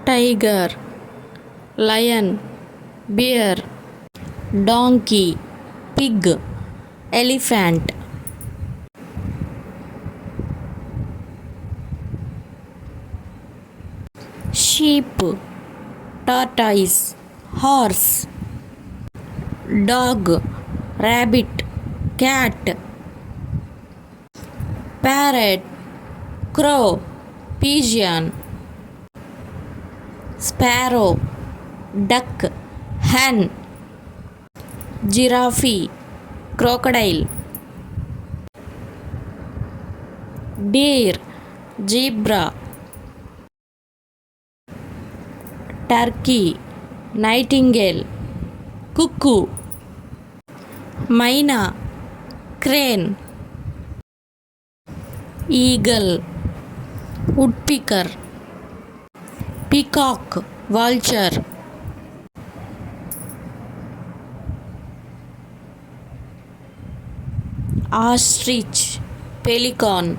tiger, lion, bear, donkey, pig, elephant, sheep, tortoise, horse, dog, rabbit, cat, parrot, crow, pigeon, sparrow, duck, hen, giraffe, crocodile, deer, zebra, turkey, nightingale, cuckoo, myna, crane, eagle, woodpecker, peacock, vulture, ostrich, pelican,